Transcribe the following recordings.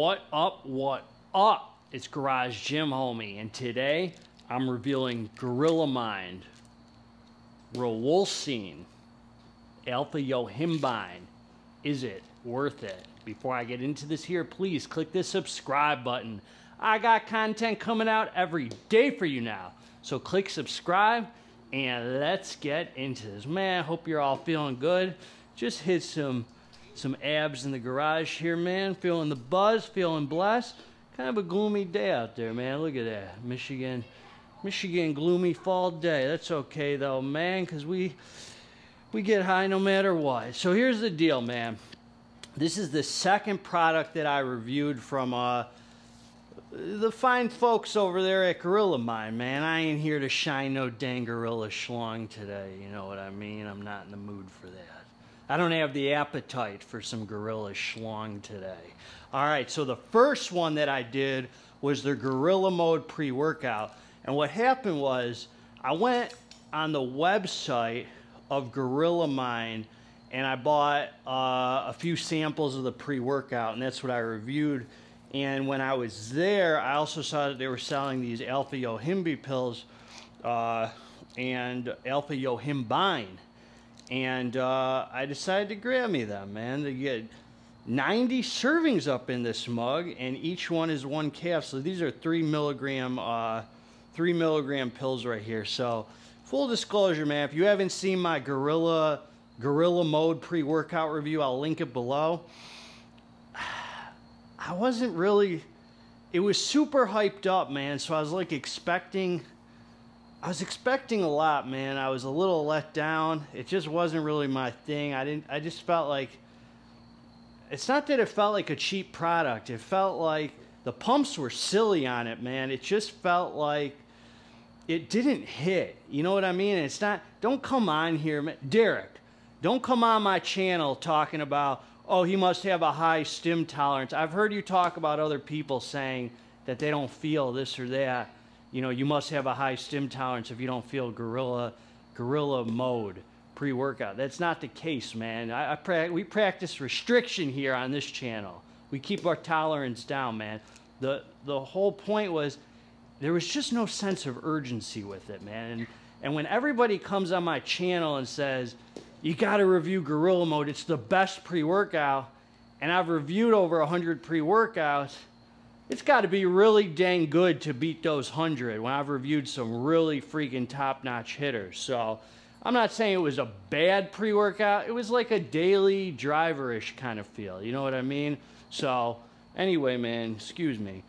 What up, what up? It's Garage Gym Homie, and today I'm revealing Gorilla Mind, Rauwolscine, Alpha YOHIMBINE. Is it worth it? Before I get into this here, please click the subscribe button. I got content coming out every day for you now. So click subscribe and let's get into this. Man, I hope you're all feeling good. Just hit some abs in the garage here, man. Feeling the buzz, feeling blessed. Kind of a gloomy day out there, man. Look at that. Michigan gloomy fall day. That's okay though, man, because we get high no matter what. So here's the deal, man. This is the second product that I reviewed from the fine folks over there at Gorilla Mind, man. I ain't here to shine no dang gorilla schlong today, you know what I mean? I'm not in the mood for that. I don't have the appetite for some gorilla schlong today. All right, so the first one that I did was the Gorilla Mode pre-workout. And what happened was I went on the website of Gorilla Mind and I bought a few samples of the pre-workout, and that's what I reviewed. And when I was there, I also saw that they were selling these Alpha YOHIMBINE pills and Alpha YOHIMBINE. And I decided to grab me them, man. They get 90 servings up in this mug, and each one is 1 calf. So these are 3 milligram pills right here. So full disclosure, man, if you haven't seen my Gorilla Mode pre-workout review, I'll link it below. I wasn't really, it was super hyped up, man. So I was like expecting a lot, man. I was a little let down. It just wasn't really my thing. I just felt like, it's not that it felt like a cheap product. It felt like the pumps were silly on it, man. It just felt like it didn't hit. You know what I mean? It's not, don't come on here, man. Derek, don't come on my channel talking about, oh, he must have a high stim tolerance. I've heard you talk about other people saying that they don't feel this or that. You know, you must have a high stim tolerance if you don't feel Gorilla Mode pre-workout. That's not the case, man. We practice restriction here on this channel. We keep our tolerance down, man. The whole point was there was just no sense of urgency with it, man. And when everybody comes on my channel and says, you got to review Gorilla Mode, it's the best pre-workout, and I've reviewed over 100 pre-workouts, it's got to be really dang good to beat those 100 when I've reviewed some really freaking top-notch hitters. So I'm not saying it was a bad pre-workout. It was like a daily driver-ish kind of feel. You know what I mean? So anyway, man, excuse me.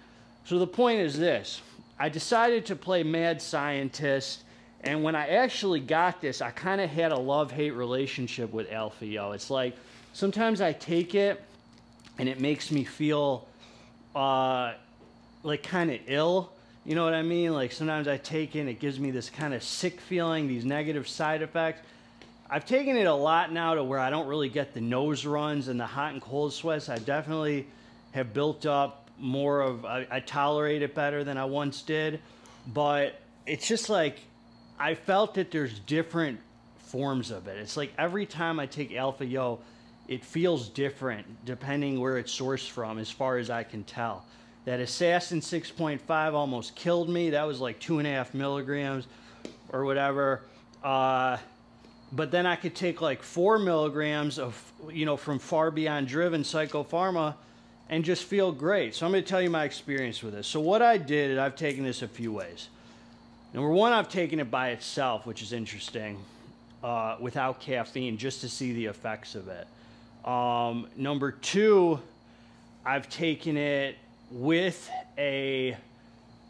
So the point is this. I decided to play mad scientist, and when I actually got this, I kind of had a love-hate relationship with Alpha Yo. It's like sometimes I take it and it makes me feel like kind of ill. You know what I mean? Like sometimes I take it and it gives me this kind of sick feeling, these negative side effects. I've taken it a lot now to where I don't really get the nose runs and the hot and cold sweats. I definitely have built up more of, I tolerate it better than I once did. But it's just like, I felt that there's different forms of it. It's like every time I take Alpha Yo, it feels different depending where it's sourced from, as far as I can tell. That Assassin 6.5 almost killed me. That was like 2.5 milligrams or whatever. But then I could take like 4 milligrams of, you know, from Far Beyond Driven Psycho Pharma and just feel great. So I'm going to tell you my experience with this. So what I did is I've taken this a few ways. Number one, I've taken it by itself, which is interesting, without caffeine, just to see the effects of it. Number two, I've taken it with a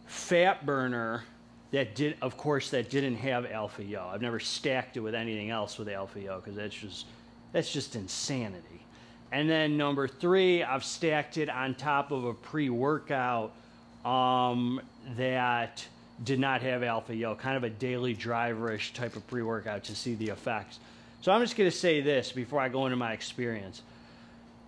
fat burner that of course, that didn't have Alpha Yo. I've never stacked it with anything else with Alpha Yo because that's just insanity. And then number three, I've stacked it on top of a pre-workout that did not have Alpha Yo, kind of a daily driver-ish type of pre-workout to see the effects. So I'm just going to say this before I go into my experience.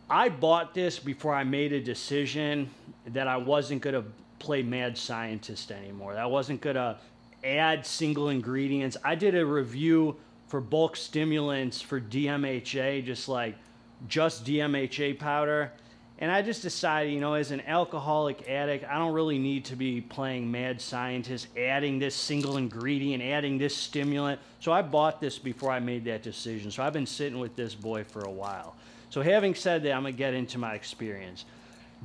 I bought this before I made a decision that I wasn't going to play mad scientist anymore. That I wasn't going to add single ingredients. I did a review for bulk stimulants for DMHA, just DMHA powder, And I just decided, you know, as an alcoholic addict, I don't really need to be playing mad scientist, adding this single ingredient, adding this stimulant. So I bought this before I made that decision. So I've been sitting with this boy for a while. So having said that, I'm going to get into my experience.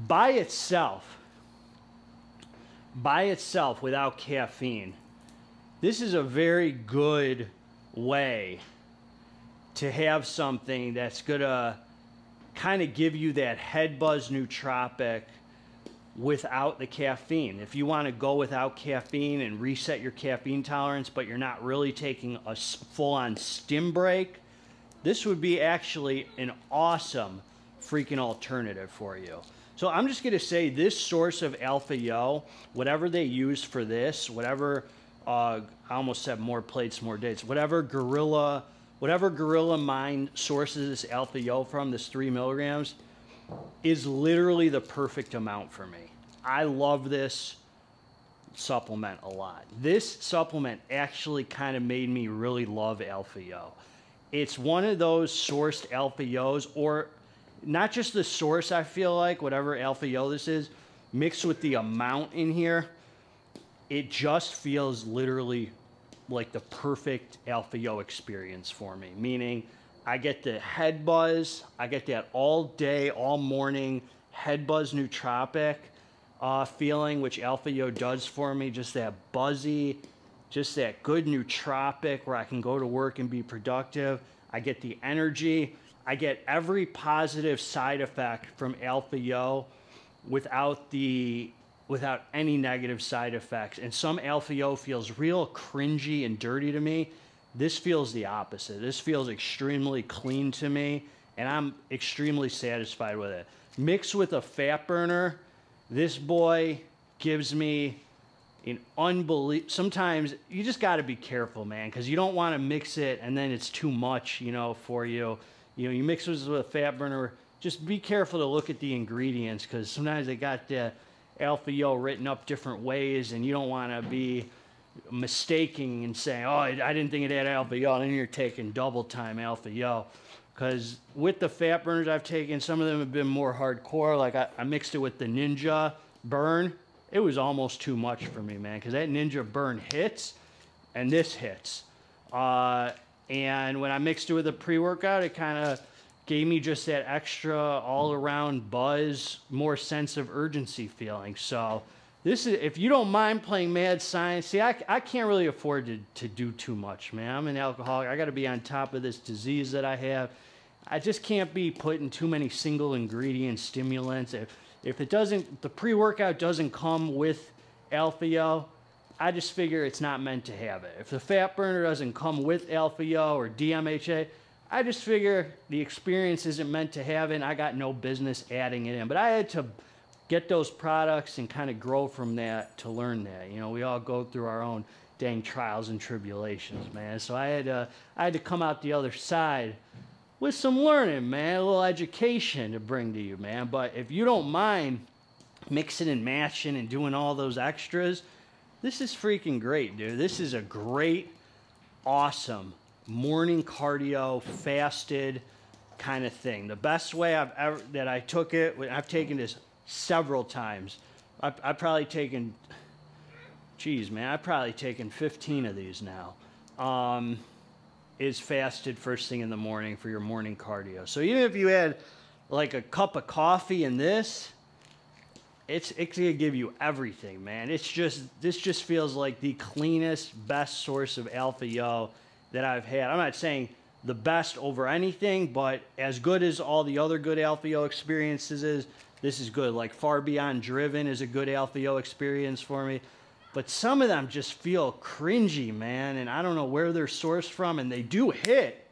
By itself, without caffeine, this is a very good way to have something that's going to kind of give you that head buzz nootropic without the caffeine. If you want to go without caffeine and reset your caffeine tolerance, but you're not really taking a full-on stim break, this would be actually an awesome freaking alternative for you. So I'm just going to say this source of Alpha Yo, whatever they use for this, whatever, I almost said more plates, more dates, whatever Gorilla Mind sources this Alpha Yo from, this 3 milligrams, is literally the perfect amount for me. I love this supplement a lot. This supplement actually kind of made me really love Alpha Yo. It's one of those sourced Alpha Yos, or not just the source, I feel like, whatever Alpha Yo this is, mixed with the amount in here, it just feels literally like the perfect Alpha Yo experience for me. Meaning, I get the head buzz, I get that all day, all morning head buzz nootropic feeling, which Alpha Yo does for me. Just that buzzy, just that good nootropic where I can go to work and be productive. I get the energy. I get every positive side effect from Alpha Yo without any negative side effects. And some Alpha Yo feels real cringy and dirty to me. This feels the opposite. This feels extremely clean to me, and I'm extremely satisfied with it. Mixed with a fat burner, this boy gives me an unbelievable... Sometimes you just got to be careful, man, because you don't want to mix it and then it's too much, you know, for you. You know, you mix this with a fat burner, just be careful to look at the ingredients, because sometimes they got the Alpha Yo written up different ways, and you don't want to be mistaking and saying, oh, I didn't think it had Alpha Yo, and then you're taking double time Alpha Yo. Because with the fat burners I've taken, some of them have been more hardcore. Like I mixed it with the Ninja Burn. It was almost too much for me, man, because that Ninja Burn hits, and this hits. And when I mixed it with a pre-workout, it kind of gave me just that extra all-around buzz, more sense of urgency feeling. So this is, if you don't mind playing mad science, see, I can't really afford to do too much, man. I'm an alcoholic. I got to be on top of this disease that I have. I just can't be putting too many single ingredient stimulants. If it doesn't, the pre-workout doesn't come with Alpha Yo, I just figure it's not meant to have it. If the fat burner doesn't come with Alpha Yo or DMHA, I just figure the experience isn't meant to have it, and I got no business adding it in. But I had to get those products and kind of grow from that to learn that. You know, we all go through our own dang trials and tribulations, man. So I had to come out the other side with some learning, man, a little education to bring to you, man. But if you don't mind mixing and matching and doing all those extras, this is freaking great, dude. This is a great, awesome morning cardio, fasted kind of thing. The best way I took it, I've taken this several times. I've probably taken, geez, man, I've probably taken 15 of these now. Is fasted first thing in the morning for your morning cardio. So even if you had like a cup of coffee in this, it's gonna give you everything, man. This just feels like the cleanest, best source of Alpha Yo that I've had. I'm not saying the best over anything, but as good as all the other good Alpha Yo experiences is, this is good. Like Far Beyond Driven is a good Alpha Yo experience for me. But some of them just feel cringy, man, and I don't know where they're sourced from, and they do hit,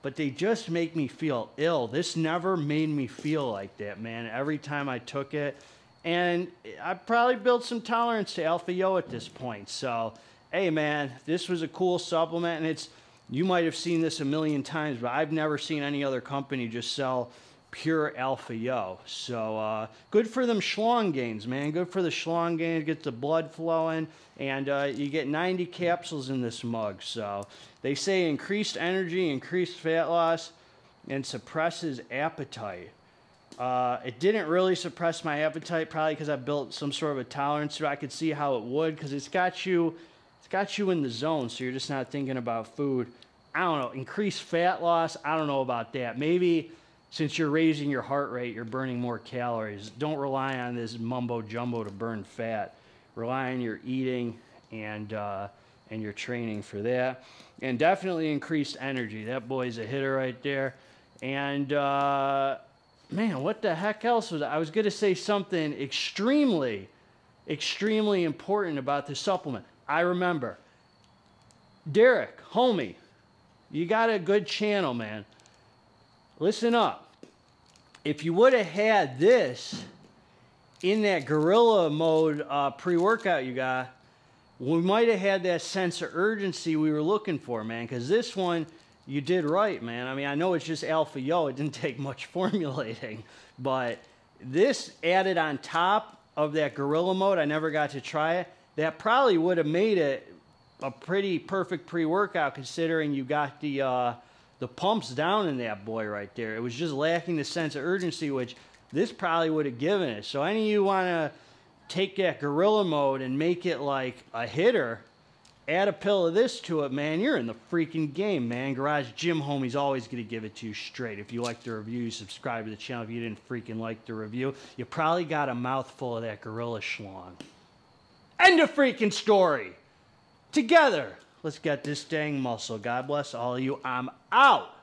but they just make me feel ill. This never made me feel like that, man, every time I took it. And I probably built some tolerance to Alpha Yo at this point. So, hey, man, this was a cool supplement, and you might have seen this a million times, but I've never seen any other company just sell pure Alpha Yo. So good for them schlong gains, man. Good for the schlong gains. Get the blood flowing, and you get 90 capsules in this mug. So they say increased energy, increased fat loss, and suppresses appetite. It didn't really suppress my appetite, probably because I built some sort of a tolerance so I could see how it would, because it's got you in the zone, so you're just not thinking about food. I don't know, increased fat loss, I don't know about that. Maybe since you're raising your heart rate, you're burning more calories. Don't rely on this mumbo jumbo to burn fat. Rely on your eating and your training for that. And definitely increased energy. That boy's a hitter right there. And man, what the heck else was I was going to say something extremely important about this supplement. I remember. Derek, homie, you got a good channel, man. Listen up. If you would have had this in that gorilla mode pre-workout you got, we might have had that sense of urgency we were looking for, man, because this one, you did right, man. I mean, I know it's just alpha yo. It didn't take much formulating, but this added on top of that gorilla mode, I never got to try it. That probably would have made it a pretty perfect pre-workout, considering you got the pumps down in that boy right there. It was just lacking the sense of urgency, which this probably would have given it. So any of you want to take that gorilla mode and make it like a hitter, add a pill of this to it, man, you're in the freaking game, man. Garage Gym Homie's always going to give it to you straight. If you like the review, you subscribe to the channel. If you didn't freaking like the review, you probably got a mouthful of that gorilla schlong. End of freaking story. Together, let's get this dang muscle. God bless all of you. I'm out.